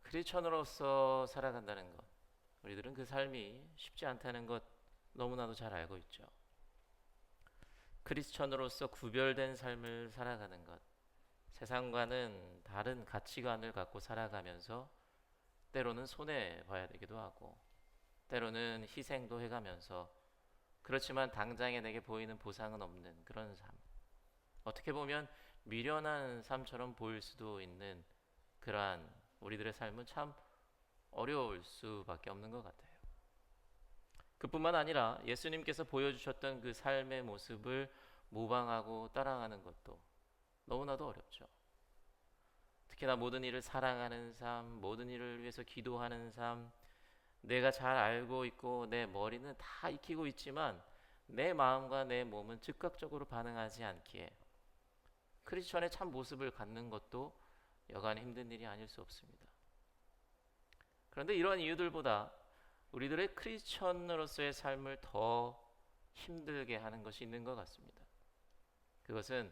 크리스천으로서 살아간다는 것, 우리들은 그 삶이 쉽지 않다는 것 너무나도 잘 알고 있죠. 크리스천으로서 구별된 삶을 살아가는 것, 세상과는 다른 가치관을 갖고 살아가면서 때로는 손해 봐야 되기도 하고 때로는 희생도 해가면서 그렇지만 당장에 내게 보이는 보상은 없는 그런 삶, 어떻게 보면 미련한 삶처럼 보일 수도 있는 그러한 우리들의 삶은 참 어려울 수밖에 없는 것 같아요. 그뿐만 아니라 예수님께서 보여주셨던 그 삶의 모습을 모방하고 따라가는 것도 너무나도 어렵죠. 특히나 모든 일을 사랑하는 삶, 모든 일을 위해서 기도하는 삶, 내가 잘 알고 있고 내 머리는 다 익히고 있지만 내 마음과 내 몸은 즉각적으로 반응하지 않기에 크리스천의 참 모습을 갖는 것도 여간 힘든 일이 아닐 수 없습니다. 그런데 이러한 이유들보다 우리들의 크리스천으로서의 삶을 더 힘들게 하는 것이 있는 것 같습니다. 그것은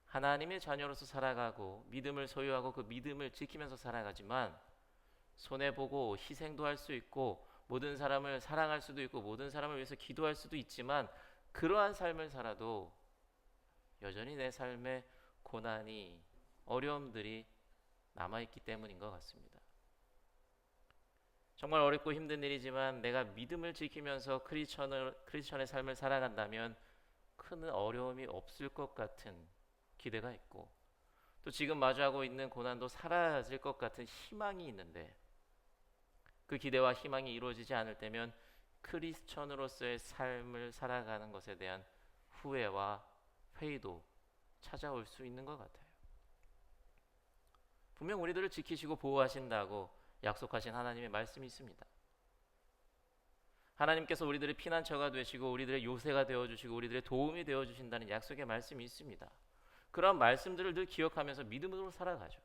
하나님의 자녀로서 살아가고 믿음을 소유하고 그 믿음을 지키면서 살아가지만 손해보고 희생도 할 수 있고 모든 사람을 사랑할 수도 있고 모든 사람을 위해서 기도할 수도 있지만 그러한 삶을 살아도 여전히 내 삶에 고난이 어려움들이 남아있기 때문인 것 같습니다. 정말 어렵고 힘든 일이지만 내가 믿음을 지키면서 크리스천의 삶을 살아간다면 큰 어려움이 없을 것 같은 기대가 있고 또 지금 마주하고 있는 고난도 사라질 것 같은 희망이 있는데 그 기대와 희망이 이루어지지 않을 때면 크리스천으로서의 삶을 살아가는 것에 대한 후회와 회의도 찾아올 수 있는 것 같아요. 분명 우리들을 지키시고 보호하신다고 약속하신 하나님의 말씀이 있습니다. 하나님께서 우리들의 피난처가 되시고 우리들의 요새가 되어주시고 우리들의 도움이 되어주신다는 약속의 말씀이 있습니다. 그런 말씀들을 늘 기억하면서 믿음으로 살아가죠.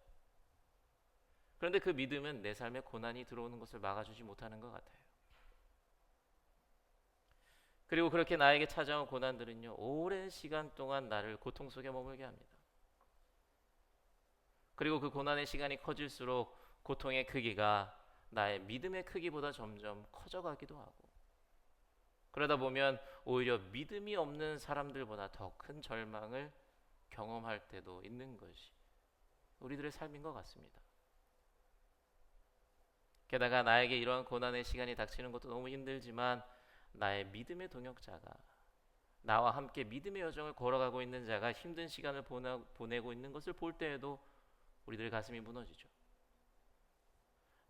그런데 그 믿음은 내 삶에 고난이 들어오는 것을 막아주지 못하는 것 같아요. 그리고 그렇게 나에게 찾아온 고난들은요, 오랜 시간 동안 나를 고통 속에 머물게 합니다. 그리고 그 고난의 시간이 커질수록 고통의 크기가 나의 믿음의 크기보다 점점 커져가기도 하고 그러다 보면 오히려 믿음이 없는 사람들보다 더 큰 절망을 경험할 때도 있는 것이 우리들의 삶인 것 같습니다. 게다가 나에게 이러한 고난의 시간이 닥치는 것도 너무 힘들지만 나의 믿음의 동역자가 나와 함께 믿음의 여정을 걸어가고 있는 자가 힘든 시간을 보내고 있는 것을 볼 때에도 우리들의 가슴이 무너지죠.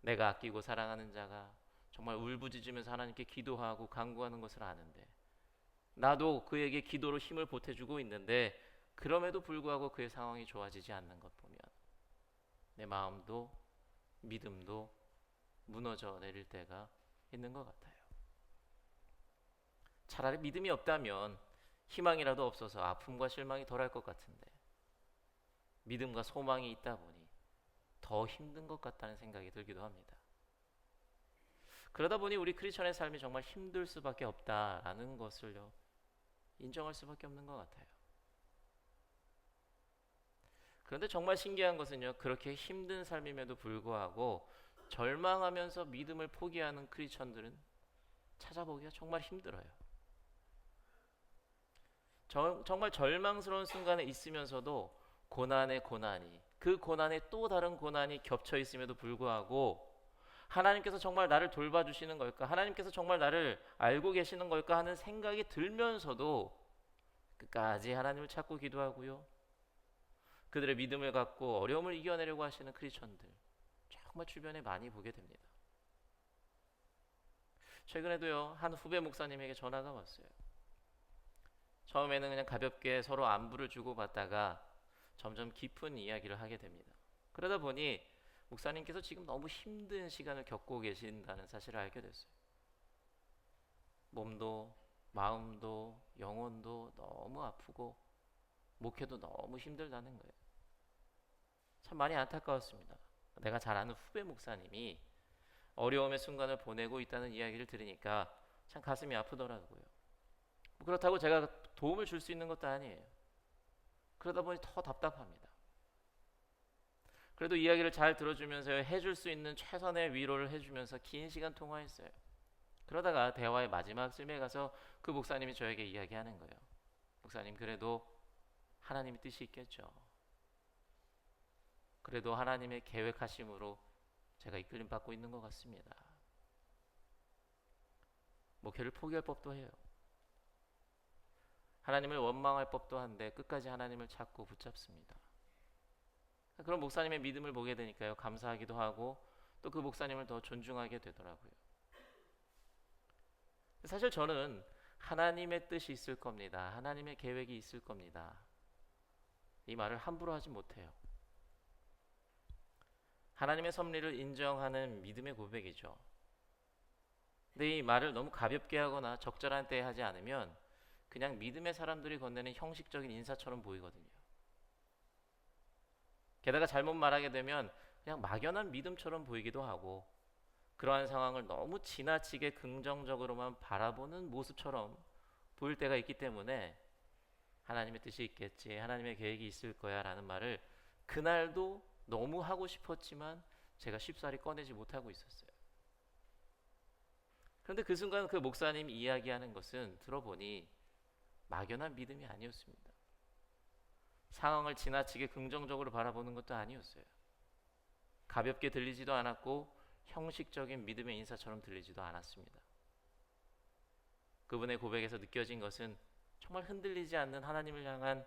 내가 아끼고 사랑하는 자가 정말 울부짖으면서 하나님께 기도하고 간구하는 것을 아는데 나도 그에게 기도로 힘을 보태주고 있는데 그럼에도 불구하고 그의 상황이 좋아지지 않는 것 보면 내 마음도 믿음도 무너져 내릴 때가 있는 것 같아요. 차라리 믿음이 없다면 희망이라도 없어서 아픔과 실망이 덜할 것 같은데 믿음과 소망이 있다 보니 더 힘든 것 같다는 생각이 들기도 합니다. 그러다 보니 우리 크리스천의 삶이 정말 힘들 수밖에 없다라는 것을요 인정할 수밖에 없는 것 같아요. 그런데 정말 신기한 것은요, 그렇게 힘든 삶임에도 불구하고 절망하면서 믿음을 포기하는 크리스천들은 찾아보기가 정말 힘들어요. 정말 절망스러운 순간에 있으면서도 고난의 고난이 그 고난에 또 다른 고난이 겹쳐 있음에도 불구하고 하나님께서 정말 나를 돌봐주시는 걸까? 하나님께서 정말 나를 알고 계시는 걸까? 하는 생각이 들면서도 끝까지 하나님을 찾고 기도하고요. 그들의 믿음을 갖고 어려움을 이겨내려고 하시는 크리스천들 정말 주변에 많이 보게 됩니다. 최근에도요 한 후배 목사님에게 전화가 왔어요. 처음에는 그냥 가볍게 서로 안부를 주고받다가 점점 깊은 이야기를 하게 됩니다. 그러다 보니 목사님께서 지금 너무 힘든 시간을 겪고 계신다는 사실을 알게 됐어요. 몸도 마음도 영혼도 너무 아프고 목회도 너무 힘들다는 거예요. 참 많이 안타까웠습니다. 내가 잘 아는 후배 목사님이 어려움의 순간을 보내고 있다는 이야기를 들으니까 참 가슴이 아프더라고요. 그렇다고 제가 도움을 줄 수 있는 것도 아니에요. 그러다 보니 더 답답합니다. 그래도 이야기를 잘 들어주면서 해줄 수 있는 최선의 위로를 해주면서 긴 시간 통화했어요. 그러다가 대화의 마지막 쯤에 가서 그 목사님이 저에게 이야기하는 거예요. 목사님, 그래도 하나님의 뜻이 있겠죠. 그래도 하나님의 계획하심으로 제가 이끌림 받고 있는 것 같습니다. 목회를 포기할 법도 해요. 하나님을 원망할 법도 한데 끝까지 하나님을 찾고 붙잡습니다. 그런 목사님의 믿음을 보게 되니까요, 감사하기도 하고 또 그 목사님을 더 존중하게 되더라고요. 사실 저는 하나님의 뜻이 있을 겁니다, 하나님의 계획이 있을 겁니다, 이 말을 함부로 하지 못해요. 하나님의 섭리를 인정하는 믿음의 고백이죠. 근데 이 말을 너무 가볍게 하거나 적절한 때에 하지 않으면 그냥 믿음의 사람들이 건네는 형식적인 인사처럼 보이거든요. 게다가 잘못 말하게 되면 그냥 막연한 믿음처럼 보이기도 하고, 그러한 상황을 너무 지나치게 긍정적으로만 바라보는 모습처럼 보일 때가 있기 때문에 하나님의 뜻이 있겠지, 하나님의 계획이 있을 거야 라는 말을 그날도 너무 하고 싶었지만 제가 쉽사리 꺼내지 못하고 있었어요. 그런데 그 순간 그 목사님이 이야기하는 것은 들어보니 막연한 믿음이 아니었습니다. 상황을 지나치게 긍정적으로 바라보는 것도 아니었어요. 가볍게 들리지도 않았고 형식적인 믿음의 인사처럼 들리지도 않았습니다. 그분의 고백에서 느껴진 것은 정말 흔들리지 않는 하나님을 향한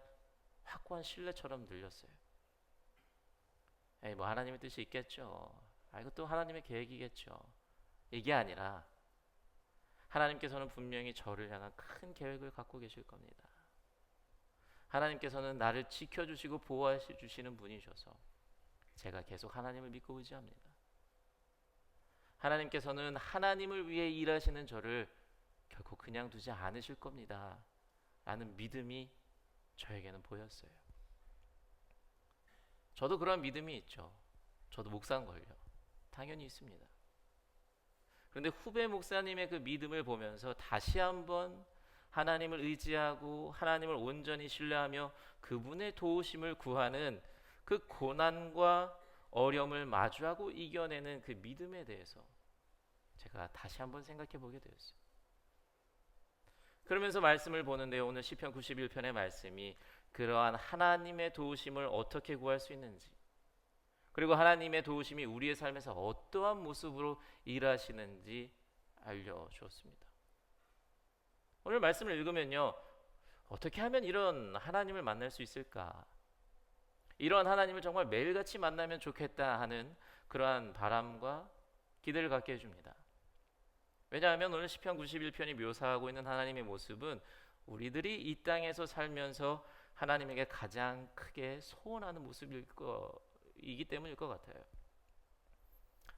확고한 신뢰처럼 들렸어요. 뭐 하나님의 뜻이 있겠죠, 이것도 하나님의 계획이겠죠, 이게 아니라 하나님께서는 분명히 저를 향한 큰 계획을 갖고 계실 겁니다. 하나님께서는 나를 지켜주시고 보호해주시는 분이셔서 제가 계속 하나님을 믿고 의지합니다. 하나님께서는 하나님을 위해 일하시는 저를 결코 그냥 두지 않으실 겁니다 라는 믿음이 저에게는 보였어요. 저도 그런 믿음이 있죠. 저도 목사인걸요. 당연히 있습니다. 그런데 후배 목사님의 그 믿음을 보면서 다시 한번 하나님을 의지하고 하나님을 온전히 신뢰하며 그분의 도우심을 구하는 그 고난과 어려움을 마주하고 이겨내는 그 믿음에 대해서 제가 다시 한번 생각해 보게 되었어요. 그러면서 말씀을 보는데요, 오늘 시편 91편의 말씀이 그러한 하나님의 도우심을 어떻게 구할 수 있는지, 그리고 하나님의 도우심이 우리의 삶에서 어떠한 모습으로 일하시는지 알려주었습니다. 오늘 말씀을 읽으면요, 어떻게 하면 이런 하나님을 만날 수 있을까, 이런 하나님을 정말 매일같이 만나면 좋겠다 하는 그러한 바람과 기대를 갖게 해줍니다. 왜냐하면 오늘 시편 91편이 묘사하고 있는 하나님의 모습은 우리들이 이 땅에서 살면서 하나님에게 가장 크게 소원하는 모습이기 때문일 것 같아요.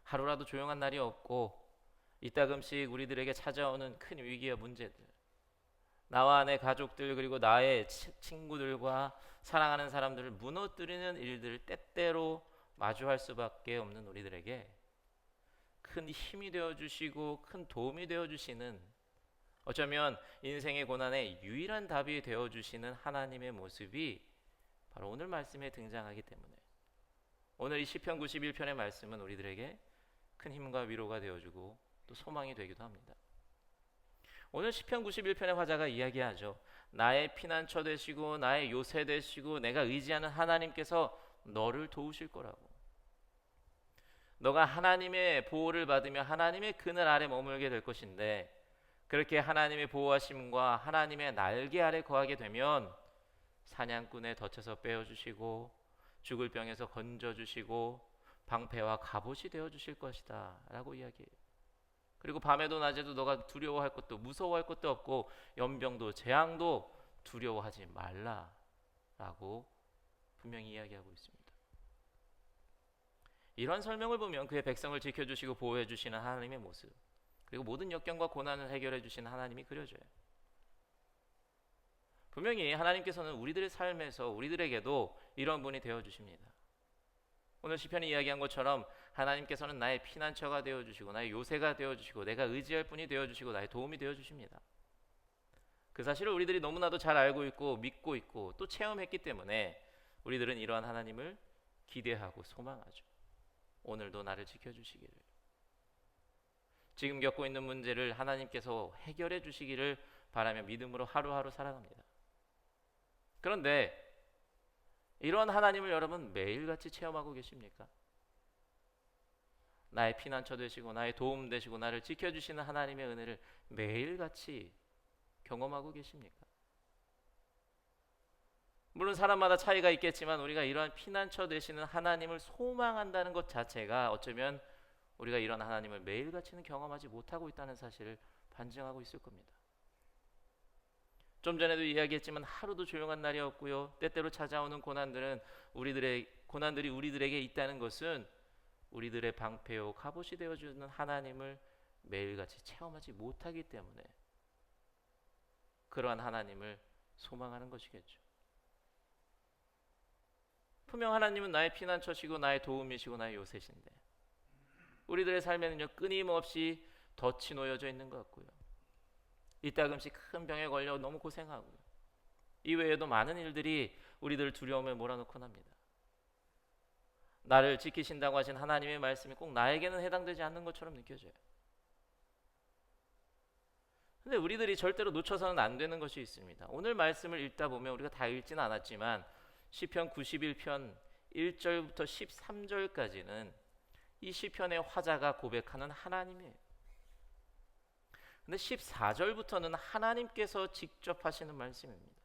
하루라도 조용한 날이 없고 이따금씩 우리들에게 찾아오는 큰 위기와 문제들, 나와 내 가족들 그리고 나의 친구들과 사랑하는 사람들을 무너뜨리는 일들을 때때로 마주할 수밖에 없는 우리들에게 큰 힘이 되어주시고 큰 도움이 되어주시는, 어쩌면 인생의 고난에 유일한 답이 되어주시는 하나님의 모습이 바로 오늘 말씀에 등장하기 때문에 오늘 이 시편 91편의 말씀은 우리들에게 큰 힘과 위로가 되어주고 또 소망이 되기도 합니다. 오늘 시편 91편의 화자가 이야기하죠. 나의 피난처 되시고 나의 요새 되시고 내가 의지하는 하나님께서 너를 도우실 거라고. 너가 하나님의 보호를 받으며 하나님의 그늘 아래 머물게 될 것인데, 그렇게 하나님의 보호하심과 하나님의 날개 아래 거하게 되면 사냥꾼의 덫에서 빼어주시고 죽을 병에서 건져주시고 방패와 갑옷이 되어주실 것이다 라고 이야기해요. 그리고 밤에도 낮에도 너가 두려워할 것도 무서워할 것도 없고 연병도 재앙도 두려워하지 말라 라고 분명히 이야기하고 있습니다. 이런 설명을 보면 그의 백성을 지켜주시고 보호해 주시는 하나님의 모습, 그리고 모든 역경과 고난을 해결해 주시는 하나님이 그려져요. 분명히 하나님께서는 우리들의 삶에서 우리들에게도 이런 분이 되어주십니다. 오늘 시편이 이야기한 것처럼 하나님께서는 나의 피난처가 되어주시고 나의 요새가 되어주시고 내가 의지할 분이 되어주시고 나의 도움이 되어주십니다. 그 사실을 우리들이 너무나도 잘 알고 있고 믿고 있고 또 체험했기 때문에 우리들은 이러한 하나님을 기대하고 소망하죠. 오늘도 나를 지켜주시기를. 지금 겪고 있는 문제를 하나님께서 해결해 주시기를 바라며 믿음으로 하루하루 살아갑니다. 그런데 이런 하나님을 여러분 매일같이 체험하고 계십니까? 나의 피난처 되시고 나의 도움 되시고 나를 지켜주시는 하나님의 은혜를 매일같이 경험하고 계십니까? 물론 사람마다 차이가 있겠지만 우리가 이러한 피난처 되시는 하나님을 소망한다는 것 자체가 어쩌면 우리가 이런 하나님을 매일같이는 경험하지 못하고 있다는 사실을 반증하고 있을 겁니다. 좀 전에도 이야기했지만 하루도 조용한 날이 없고요. 때때로 찾아오는 고난들이 우리들에게 있다는 것은 우리들의 방패요 갑옷이 되어주는 하나님을 매일같이 체험하지 못하기 때문에 그러한 하나님을 소망하는 것이겠죠. 분명 하나님은 나의 피난처시고 나의 도움이시고 나의 요새신데 우리들의 삶에는요 끊임없이 덫이 놓여져 있는 것 같고요. 이따금씩 큰 병에 걸려 너무 고생하고요. 이외에도 많은 일들이 우리들 두려움에 몰아넣곤 합니다. 나를 지키신다고 하신 하나님의 말씀이 꼭 나에게는 해당되지 않는 것처럼 느껴져요. 근데 우리들이 절대로 놓쳐서는 안 되는 것이 있습니다. 오늘 말씀을 읽다 보면 우리가 다 읽지는 않았지만 시편 91편 1절부터 13절까지는 이 시편의 화자가 고백하는 하나님이에요. 근데 14절부터는 하나님께서 직접 하시는 말씀입니다.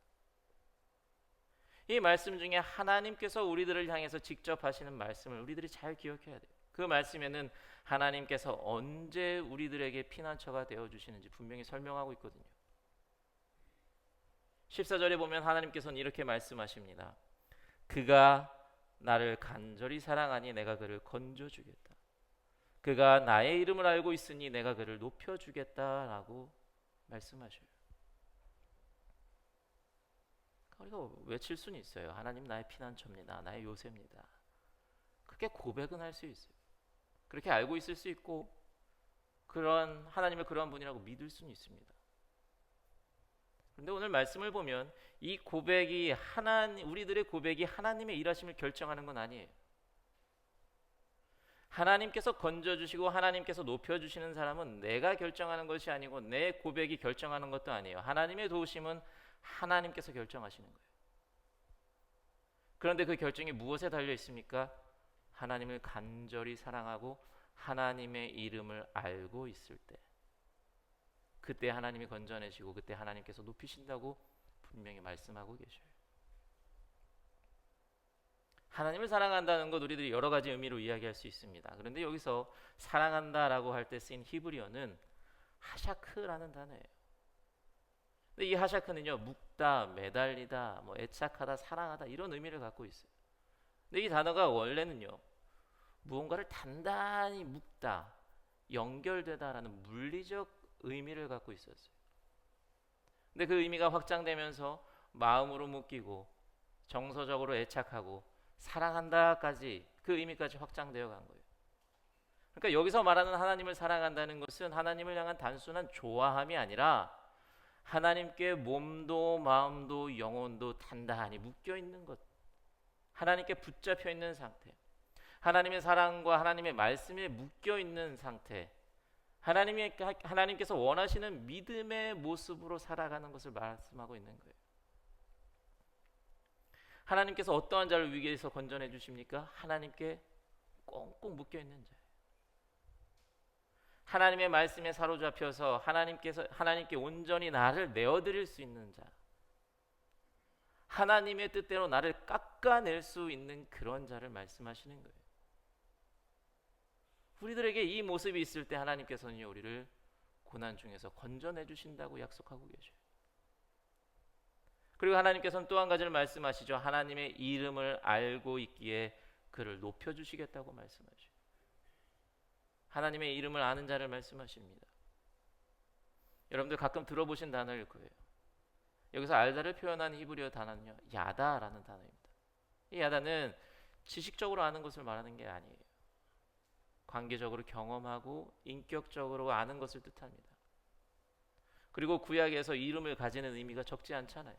이 말씀 중에 하나님께서 우리들을 향해서 직접 하시는 말씀을 우리들이 잘 기억해야 돼요. 그 말씀에는 하나님께서 언제 우리들에게 피난처가 되어주시는지 분명히 설명하고 있거든요. 14절에 보면 하나님께서는 이렇게 말씀하십니다. 그가 나를 간절히 사랑하니 내가 그를 건져주겠다. 그가 나의 이름을 알고 있으니 내가 그를 높여주겠다라고 말씀하셔요. 우리가 외칠 수는 있어요. 하나님 나의 피난처입니다. 나의 요새입니다. 그렇게 고백은 할 수 있어요. 그렇게 알고 있을 수 있고 그런 하나님을 그러한 분이라고 믿을 수는 있습니다. 그런데 오늘 말씀을 보면 이 고백이 우리들의 고백이 하나님의 일하심을 결정하는 건 아니에요. 하나님께서 건져주시고 하나님께서 높여주시는 사람은 내가 결정하는 것이 아니고 내 고백이 결정하는 것도 아니에요. 하나님의 도우심은 하나님께서 결정하시는 거예요. 그런데 그 결정이 무엇에 달려 있습니까? 하나님을 간절히 사랑하고 하나님의 이름을 알고 있을 때, 그때 하나님이 건져내시고 그때 하나님께서 높이신다고 분명히 말씀하고 계셔요. 하나님을 사랑한다는 것 우리들이 여러 가지 의미로 이야기할 수 있습니다. 그런데 여기서 사랑한다라고 할 때 쓰인 히브리어는 하샤크라는 단어예요. 근데 이 하샤크는요, 묵다, 매달리다, 애착하다, 사랑하다 이런 의미를 갖고 있어요. 근데 이 단어가 원래는요, 무언가를 단단히 묵다, 연결되다라는 물리적 의미를 갖고 있었어요. 근데 그 의미가 확장되면서 마음으로 묶이고 정서적으로 애착하고 사랑한다까지 그 의미까지 확장되어 간 거예요. 그러니까 여기서 말하는 하나님을 사랑한다는 것은 하나님을 향한 단순한 좋아함이 아니라 하나님께 몸도 마음도 영혼도 단단히 묶여 있는 것, 하나님께 붙잡혀 있는 상태, 하나님의 사랑과 하나님의 말씀에 묶여 있는 상태, 하나님께서 원하시는 믿음의 모습으로 살아가는 것을 말씀하고 있는 거예요. 하나님께서 어떠한 자를 위기에서 건져내 주십니까? 하나님께 꽁꽁 묶여 있는 자예요. 하나님의 말씀에 사로잡혀서 하나님께 온전히 나를 내어드릴 수 있는 자, 하나님의 뜻대로 나를 깎아낼 수 있는 그런 자를 말씀하시는 거예요. 우리들에게 이 모습이 있을 때 하나님께서는 우리를 고난 중에서 건져내 주신다고 약속하고 계셔요. 그리고 하나님께서는 또 한 가지를 말씀하시죠. 하나님의 이름을 알고 있기에 그를 높여주시겠다고 말씀하셔요. 하나님의 이름을 아는 자를 말씀하십니다. 여러분들 가끔 들어보신 단어일 거예요. 여기서 알다를 표현한 히브리어 단어는요, 야다라는 단어입니다. 이 야다는 지식적으로 아는 것을 말하는 게 아니에요. 관계적으로 경험하고 인격적으로 아는 것을 뜻합니다. 그리고 구약에서 이름을 가지는 의미가 적지 않잖아요.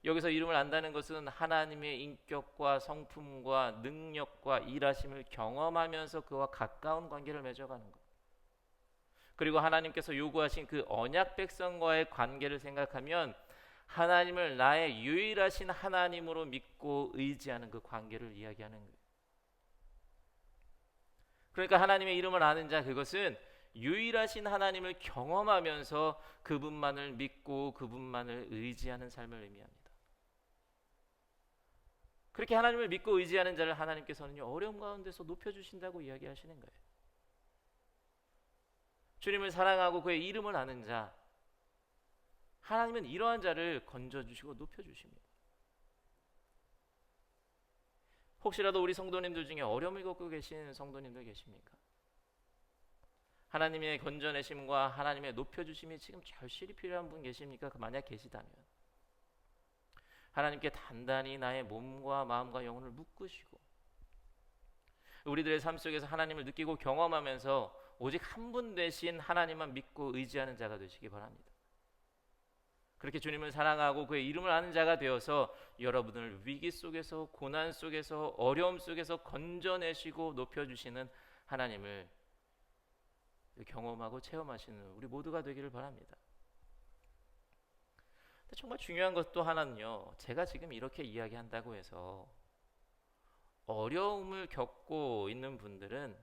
여기서 이름을 안다는 것은 하나님의 인격과 성품과 능력과 일하심을 경험하면서 그와 가까운 관계를 맺어가는 것. 그리고 하나님께서 요구하신 그 언약 백성과의 관계를 생각하면 하나님을 나의 유일하신 하나님으로 믿고 의지하는 그 관계를 이야기하는 거예요. 그러니까 하나님의 이름을 아는 자, 그것은 유일하신 하나님을 경험하면서 그분만을 믿고 그분만을 의지하는 삶을 의미합니다. 그렇게 하나님을 믿고 의지하는 자를 하나님께서는 어려움 가운데서 높여주신다고 이야기하시는 거예요. 주님을 사랑하고 그의 이름을 아는 자, 하나님은 이러한 자를 건져주시고 높여주십니다. 혹시라도 우리 성도님들 중에 어려움을 겪고 계신 성도님들 계십니까? 하나님의 건져내심과 하나님의 높여주심이 지금 절실히 필요한 분 계십니까? 만약 계시다면 하나님께 단단히 나의 몸과 마음과 영혼을 묶으시고 우리들의 삶 속에서 하나님을 느끼고 경험하면서 오직 한 분 되신 하나님만 믿고 의지하는 자가 되시기 바랍니다. 그렇게 주님을 사랑하고 그의 이름을 아는 자가 되어서 여러분을 위기 속에서, 고난 속에서, 어려움 속에서 건져내시고 높여주시는 하나님을 경험하고 체험하시는 우리 모두가 되기를 바랍니다. 정말 중요한 것도 하나는요, 제가 지금 이렇게 이야기한다고 해서 어려움을 겪고 있는 분들은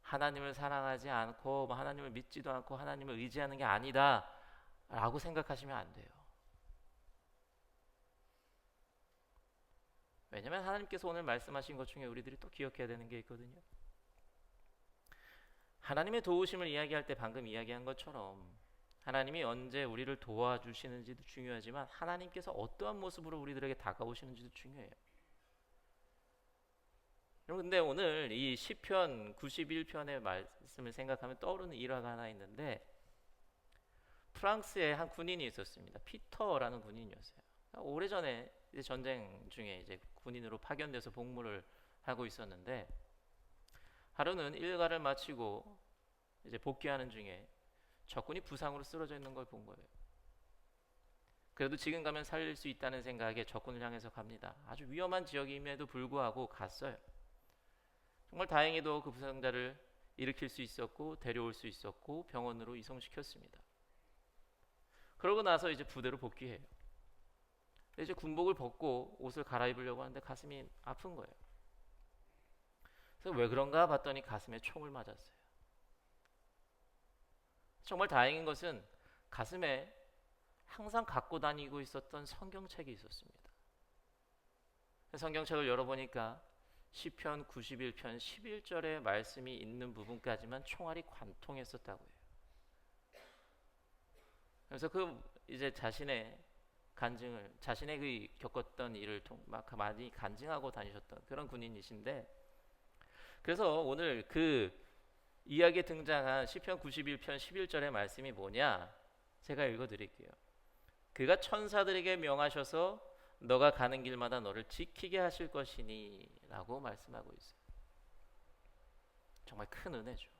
하나님을 사랑하지 않고 하나님을 믿지도 않고 하나님을 의지하는 게 아니다 라고 생각하시면 안 돼요. 왜냐하면 하나님께서 오늘 말씀하신 것 중에 우리들이 또 기억해야 되는 게 있거든요. 하나님의 도우심을 이야기할 때 방금 이야기한 것처럼 하나님이 언제 우리를 도와주시는지도 중요하지만 하나님께서 어떠한 모습으로 우리들에게 다가오시는지도 중요해요. 여러분, 근데 오늘 이 시편 91편의 말씀을 생각하면 떠오르는 일화가 하나 있는데, 프랑스에 한 군인이 있었습니다. 피터라는 군인이었어요. 오래전에 이제 전쟁 중에 이제 군인으로 파견돼서 복무를 하고 있었는데, 하루는 일과를 마치고 이제 복귀하는 중에 적군이 부상으로 쓰러져 있는 걸 본 거예요. 그래도 지금 가면 살릴 수 있다는 생각에 적군을 향해서 갑니다. 아주 위험한 지역임에도 불구하고 갔어요. 정말 다행히도 그 부상자를 일으킬 수 있었고 데려올 수 있었고 병원으로 이송시켰습니다. 그러고 나서 이제 부대로 복귀해요. 이제 군복을 벗고 옷을 갈아입으려고 하는데 가슴이 아픈 거예요. 그래서 왜 그런가 봤더니 가슴에 총을 맞았어요. 정말 다행인 것은 가슴에 항상 갖고 다니고 있었던 성경책이 있었습니다. 성경책을 열어보니까 시편 91편 11절의 말씀이 있는 부분까지만 총알이 관통했었다고 해요. 그래서 그 이제 자신의 간증을, 자신의 그 겪었던 일을 막 많이 간증하고 다니셨던 그런 군인이신데, 그래서 오늘 그 이야기에 등장한 시편 91편 11절의 말씀이 뭐냐? 제가 읽어드릴게요. 그가 천사들에게 명하셔서 너가 가는 길마다 너를 지키게 하실 것이니 라고 말씀하고 있어요. 정말 큰 은혜죠.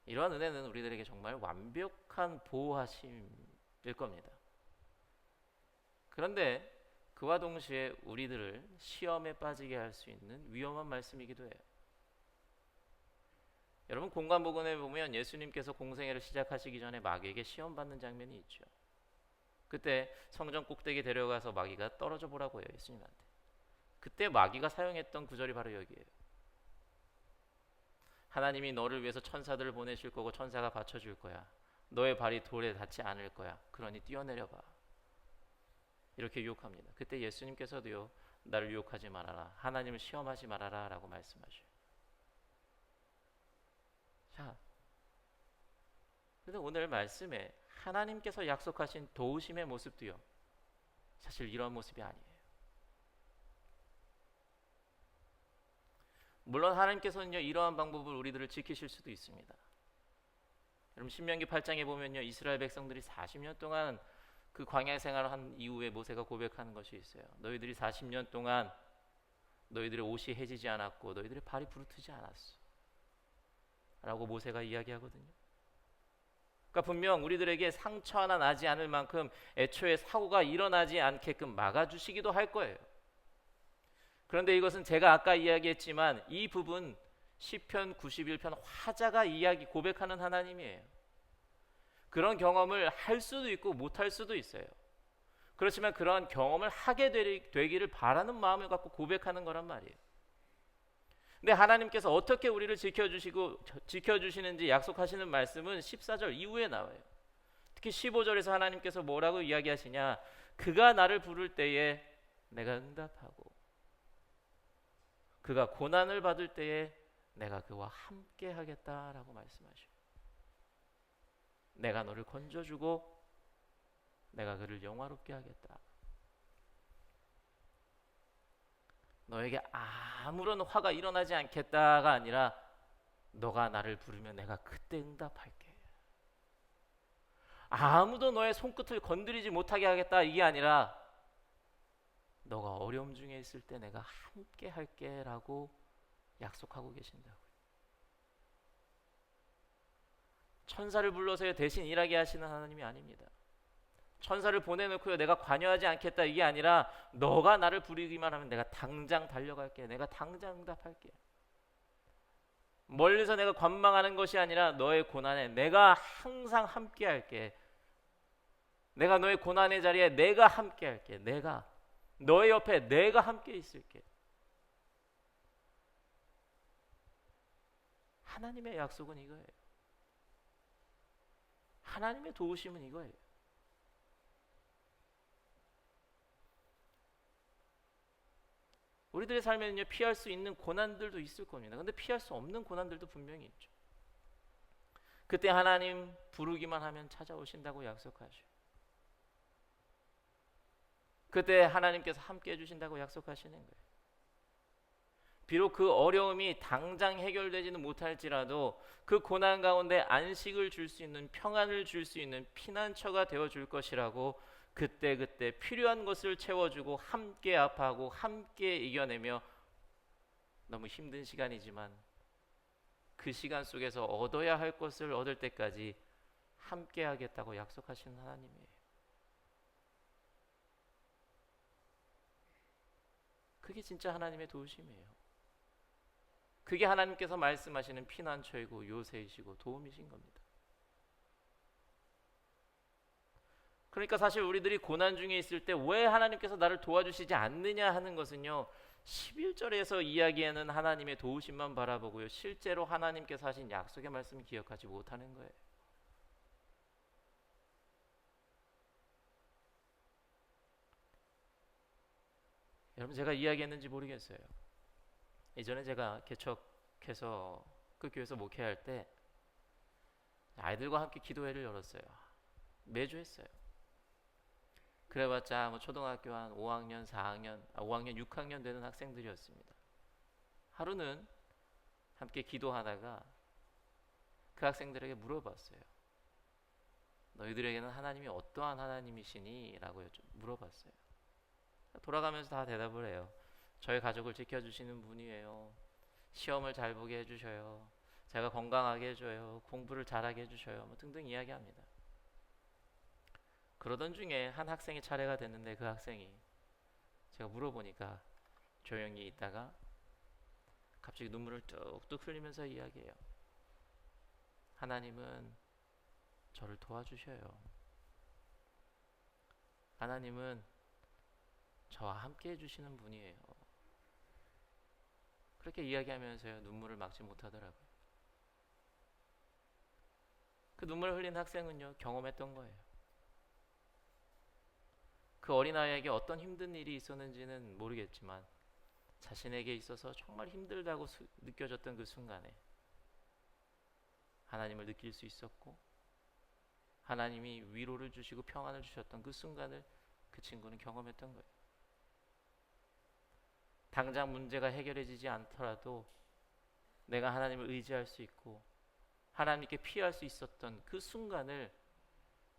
이러한 은혜는 우리들에게 정말 완벽한 보호하심일 겁니다. 그런데 그와 동시에 우리들을 시험에 빠지게 할 수 있는 위험한 말씀이기도 해요. 여러분, 공관복음에 보면 예수님께서 공생애를 시작하시기 전에 마귀에게 시험 받는 장면이 있죠. 그때 성전 꼭대기에 데려가서 마귀가 떨어져 보라고 해요, 예수님한테. 그때 마귀가 사용했던 구절이 바로 여기예요. 하나님이 너를 위해서 천사들을 보내실 거고 천사가 받쳐줄 거야. 너의 발이 돌에 닿지 않을 거야. 그러니 뛰어내려봐. 이렇게 유혹합니다. 그때 예수님께서도요, 나를 유혹하지 말아라, 하나님을 시험하지 말아라 라고 말씀하셔요. 자, 그런데 오늘 말씀에 하나님께서 약속하신 도우심의 모습도요, 사실 이런 모습이 아니에요. 물론 하나님께서는요, 이러한 방법을 우리들을 지키실 수도 있습니다. 여러분, 신명기 8장에 보면요, 이스라엘 백성들이 40년 동안 그 광야 생활을 한 이후에 모세가 고백하는 것이 있어요. 너희들이 40년 동안 너희들의 옷이 해지지 않았고 너희들의 발이 부르트지 않았어 라고 모세가 이야기하거든요. 그러니까 분명 우리들에게 상처 하나 나지 않을 만큼 애초에 사고가 일어나지 않게끔 막아주시기도 할 거예요. 그런데 이것은 제가 아까 이야기했지만 이 부분 시편 91편 화자가 이야기 고백하는 하나님이에요. 그런 경험을 할 수도 있고 못할 수도 있어요. 그렇지만 그러한 경험을 하게 되기를 바라는 마음을 갖고 고백하는 거란 말이에요. 근데 하나님께서 어떻게 우리를 지켜주시는지 약속하시는 말씀은 14절 이후에 나와요. 특히 15절에서 하나님께서 뭐라고 이야기하시냐, 그가 나를 부를 때에 내가 응답하고 그가 고난을 받을 때에 내가 그와 함께 하겠다라고 말씀하셔요. 내가 너를 건져주고 내가 그를 영화롭게 하겠다. 너에게 아무런 화가 일어나지 않겠다가 아니라 너가 나를 부르면 내가 그때 응답할게. 아무도 너의 손끝을 건드리지 못하게 하겠다 이게 아니라 너가 어려움 중에 있을 때 내가 함께 할게 라고 약속하고 계신다고요. 천사를 불러서 대신 일하게 하시는 하나님이 아닙니다. 천사를 보내놓고요 내가 관여하지 않겠다 이게 아니라 너가 나를 부르기만 하면 내가 당장 달려갈게. 내가 당장 응답할게. 멀리서 내가 관망하는 것이 아니라 너의 고난에 내가 항상 함께 할게. 내가 너의 고난의 자리에 내가 함께 할게. 내가 너의 옆에 내가 함께 있을게. 하나님의 약속은 이거예요. 하나님의 도우심은 이거예요. 우리들의 삶에는요 피할 수 있는 고난들도 있을 겁니다. 근데 피할 수 없는 고난들도 분명히 있죠. 그때 하나님 부르기만 하면 찾아오신다고 약속하셔요. 그때 하나님께서 함께 해주신다고 약속하시는 거예요. 비록 그 어려움이 당장 해결되지는 못할지라도 그 고난 가운데 안식을 줄 수 있는, 평안을 줄 수 있는 피난처가 되어줄 것이라고 그때 필요한 것을 채워주고 함께 아파하고 함께 이겨내며 너무 힘든 시간이지만 그 시간 속에서 얻어야 할 것을 얻을 때까지 함께 하겠다고 약속하시는 하나님이에요. 그게 진짜 하나님의 도우심이에요. 그게 하나님께서 말씀하시는 피난처이고 요새이시고 도움이신 겁니다. 그러니까 사실 우리들이 고난 중에 있을 때 왜 하나님께서 나를 도와주시지 않느냐 하는 것은요 11절에서 이야기하는 하나님의 도우심만 바라보고요 실제로 하나님께서 하신 약속의 말씀을 기억하지 못하는 거예요. 여러분 제가 이야기했는지 모르겠어요. 예전에 제가 개척해서 그 교회에서 목회할 때 아이들과 함께 기도회를 열었어요. 매주 했어요. 그래봤자 뭐 초등학교 한 5학년, 5학년, 6학년 되는 학생들이었습니다. 하루는 함께 기도하다가 그 학생들에게 물어봤어요. 너희들에게는 하나님이 어떠한 하나님이시니? 라고 물어봤어요. 돌아가면서 다 대답을 해요. 저희 가족을 지켜주시는 분이에요. 시험을 잘 보게 해주셔요. 제가 건강하게 해줘요. 공부를 잘하게 해주셔요. 뭐 등등 이야기합니다. 그러던 중에 한 학생의 차례가 됐는데 그 학생이 제가 물어보니까 조용히 있다가 갑자기 눈물을 뚝뚝 흘리면서 이야기해요. 하나님은 저를 도와주셔요. 하나님은 저와 함께 해주시는 분이에요. 그렇게 이야기하면서요 눈물을 막지 못하더라고요. 그 눈물을 흘린 학생은요 경험했던 거예요. 그 어린아이에게 어떤 힘든 일이 있었는지는 모르겠지만 자신에게 있어서 정말 힘들다고 느껴졌던 그 순간에 하나님을 느낄 수 있었고 하나님이 위로를 주시고 평안을 주셨던 그 순간을 그 친구는 경험했던 거예요. 당장 문제가 해결해지지 않더라도 내가 하나님을 의지할 수 있고 하나님께 피할 수 있었던 그 순간을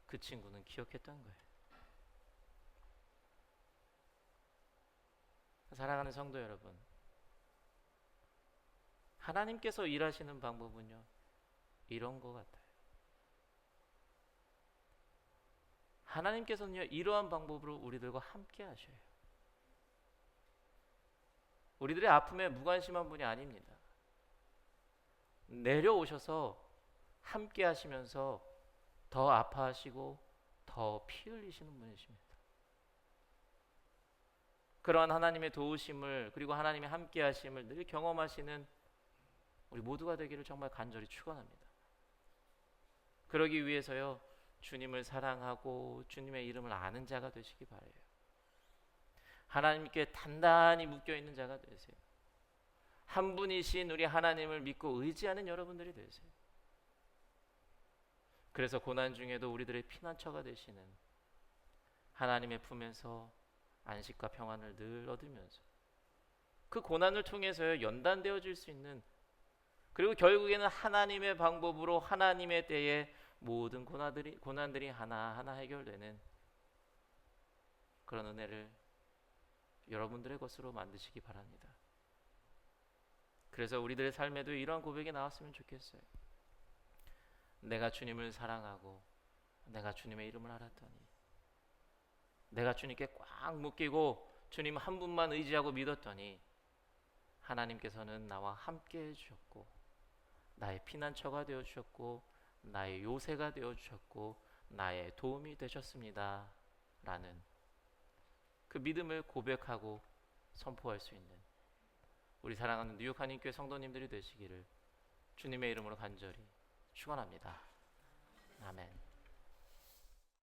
그 친구는 기억했던 거예요. 사랑하는 성도 여러분, 하나님께서 일하시는 방법은요 이런 것 같아요. 하나님께서는요, 이러한 방법으로 우리들과 함께 하셔요. 우리들의 아픔에 무관심한 분이 아닙니다. 내려오셔서 함께 하시면서 더 아파하시고 더 피 흘리시는 분이십니다. 그러한 하나님의 도우심을, 그리고 하나님의 함께 하심을 늘 경험하시는 우리 모두가 되기를 정말 간절히 축원합니다. 그러기 위해서요, 주님을 사랑하고 주님의 이름을 아는 자가 되시기 바라요. 하나님께 단단히 묶여있는 자가 되세요. 한 분이신 우리 하나님을 믿고 의지하는 여러분들이 되세요. 그래서 고난 중에도 우리들의 피난처가 되시는 하나님의 품에서 안식과 평안을 늘 얻으면서 그 고난을 통해서 연단되어질 수 있는, 그리고 결국에는 하나님의 방법으로 하나님의 때에 모든 고난들이 하나하나 해결되는 그런 은혜를 여러분들의 것으로 만드시기 바랍니다. 그래서 우리들의 삶에도 이러한 고백이 나왔으면 좋겠어요. 내가 주님을 사랑하고 내가 주님의 이름을 알았더니, 내가 주님께 꽉 묶이고 주님 한 분만 의지하고 믿었더니 하나님께서는 나와 함께 해주셨고 나의 피난처가 되어주셨고 나의 요새가 되어주셨고 나의 도움이 되셨습니다 라는 그 믿음을 고백하고 선포할 수 있는 우리 사랑하는 뉴욕 한인교회 성도님들이 되시기를 주님의 이름으로 간절히 축원합니다. 아멘.